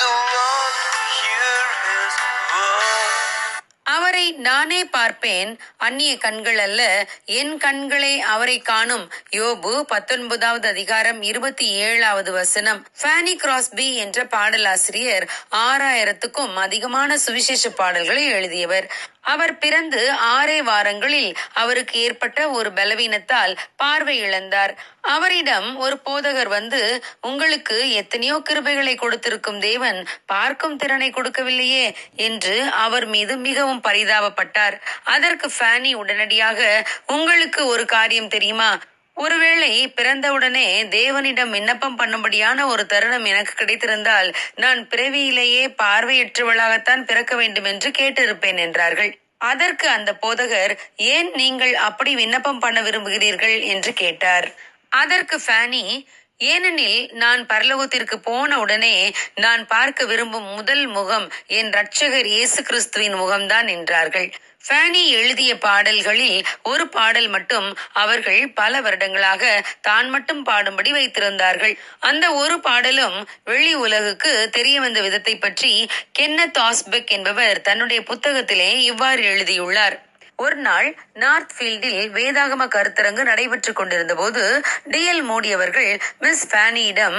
the Lord hear his word. அவரை நானே பார்ப்பேன், அந்நிய கண்கள் அல்ல, என் கண்களே அவரை காணும். யோபு 19வது அதிகாரம் 27வது வசனம். ஃபேனி கிராஸ்பி என்ற பாடலாசிரியர் 6000க்கும் அதிகமான சுவிசேஷ பாடல்களை எழுதியவர். அவர் பிறந்து 6 வாரங்களில் அவருக்கு ஏற்பட்ட ஒரு பலவீனத்தால் பார்வை இழந்தார். அவரிடம் ஒரு போதகர் வந்து, உங்களுக்கு எத்தனையோ கிருபைகளை கொடுத்திருக்கும் தேவன் பார்க்கும் திறனை கொடுக்கவில்லையே என்று அவர் மீது மிகவும் பரிதாபப்பட்டார். அதற்கு ஃபேனி உடனடியாக, உங்களுக்கு ஒரு காரியம் தெரியுமா, ஒருவேளை பிறந்தவுடனே தேவனிடம் விண்ணப்பம் பண்ணும்படியான ஒரு தருணம் எனக்கு கிடைத்திருந்தால் நான் பிறவியிலேயே பார்வையற்றவளாகத்தான் பிறக்க வேண்டும் என்று கேட்டிருப்பேன் என்றார்கள். அதற்கு அந்த போதகர், ஏன் நீங்கள் அப்படி விண்ணப்பம் பண்ண விரும்புகிறீர்கள் என்று கேட்டார். அதற்கு ஃபேனி, ஏனெனில் நான் பரலோகத்திற்கு போன உடனே நான் பார்க்க விரும்பும் முதல் முகம் என் இரட்சகர் இயேசு கிறிஸ்துவின் முகம்தான் என்றார்கள். ஃபேனி எழுதிய பாடல்களில் ஒரு பாடல் மட்டும் அவர்கள் பல வருடங்களாக தான் மட்டும் பாடும்படி வைத்திருந்தார்கள். அந்த ஒரு பாடலும் வெளி உலகுக்கு தெரிய வந்த விதத்தை பற்றி கென்னத் ஆஸ்பெக் என்பவர் தன்னுடைய புத்தகத்திலே இவ்வாறு எழுதியுள்ளார். ஒரு நாள் நார்த்ஃபீல்டில் வேதாகம கருத்தரங்கு நடைபெற்றுக் கொண்டிருந்த போது D.L. மூடி அவர்கள் மிஸ் ஃபேனியிடம்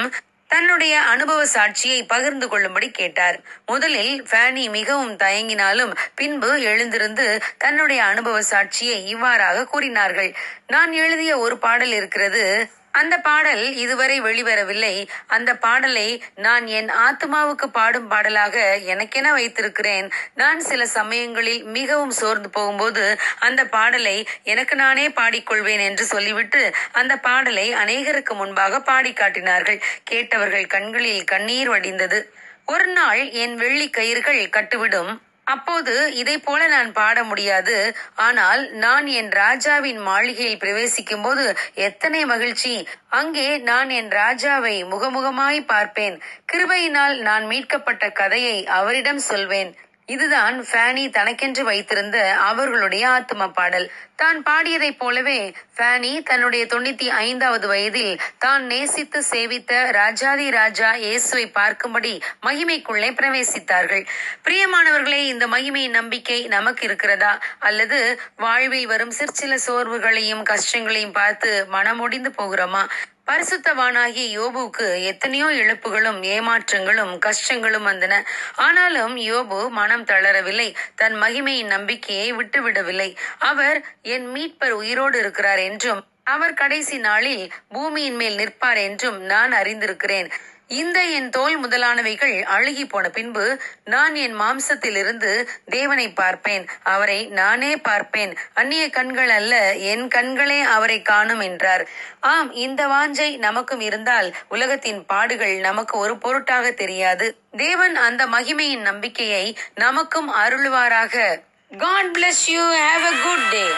தன்னுடைய அனுபவ சாட்சியை பகிர்ந்து கொள்ளும்படி கேட்டார். முதலில் ஃபேனி மிகவும் தயங்கினாலும் பின்பு எழுந்திருந்து தன்னுடைய அனுபவ சாட்சியை இவ்வாறாக கூறினார்கள். நான் எழுதிய ஒரு பாடல் இருக்கிறது. அந்த பாடல் இதுவரை வெளிவரவில்லை. அந்த பாடலை நான் என் ஆத்மாவுக்கு பாடும் பாடலாக எனக்கென வைத்திருக்கிறேன். நான் சில சமயங்களில் மிகவும் சோர்ந்து போகும்போது அந்த பாடலை எனக்கு நானே பாடிக்கொள்வேன் என்று சொல்லிவிட்டு அந்த பாடலை அநேகருக்கு முன்பாக பாடி காட்டினார்கள். கேட்டவர்கள் கண்களில் கண்ணீர் வடிந்தது. ஒரு நாள் என் வெள்ளி கயிறுகள் கட்டுவிடும். அப்போது இதை போல நான் பாட முடியாது. ஆனால் நான் என் ராஜாவின் மாளிகையில் பிரவேசிக்கும் போது எத்தனை மகிழ்ச்சி! அங்கே நான் என் ராஜாவை முகமுகமாய் பார்ப்பேன். கிருபையினால் நான் மீட்கப்பட்ட கதையை அவரிடம் சொல்வேன். இதுதான் ஃபேனி தனக்கென்று வைத்திருந்த அவர்களுடைய ஆத்தும பாடல். தான் பாடியதைப் போலவே ஃபேனி தன்னுடைய 95வது வயதில் தான் நேசித்து சேவித்த ராஜாதி ராஜா இயேசுவை பார்க்கும்படி மகிமைக்குள்ளே பிரவேசித்தார்கள். பிரியமானவர்களே, இந்த மகிமையின் நம்பிக்கை நமக்கு இருக்கிறதா? அல்லது வாழ்வில் வரும் சிற்சில சோர்வுகளையும் கஷ்டங்களையும் பார்த்து மனமுடிந்து போகிறோமா? பரிசுத்தவானாகிய யோபுவுக்கு எத்தனையோ இழப்புகளும் ஏமாற்றங்களும் கஷ்டங்களும் வந்தன. ஆனாலும் யோபு மனம் தளரவில்லை. தன் மகிமையின் நம்பிக்கையை விட்டுவிடவில்லை. அவர் என் மீட்பர் உயிரோடு இருக்கிறார் என்றும் அவர் கடைசி நாளில் பூமியின் மேல் நிற்பார் என்றும் நான் அறிந்திருக்கிறேன். இந்த என் தோல் முதலானவைகள் அழுகி போன பின்பு நான் என் மாம்சத்திலிருந்து தேவனை பார்ப்பேன். அவரை நானே பார்ப்பேன். அந்நிய கண்கள் அல்ல, என் கண்களே அவரை காணும் என்றார். ஆம், இந்த வாஞ்சை நமக்கும் இருந்தால் உலகத்தின் பாடுகள் நமக்கு ஒரு பொருட்டாக தெரியாது. தேவன் அந்த மகிமையின் நம்பிக்கையை நமக்கும் அருள்வாராக. God bless you. Have a good day.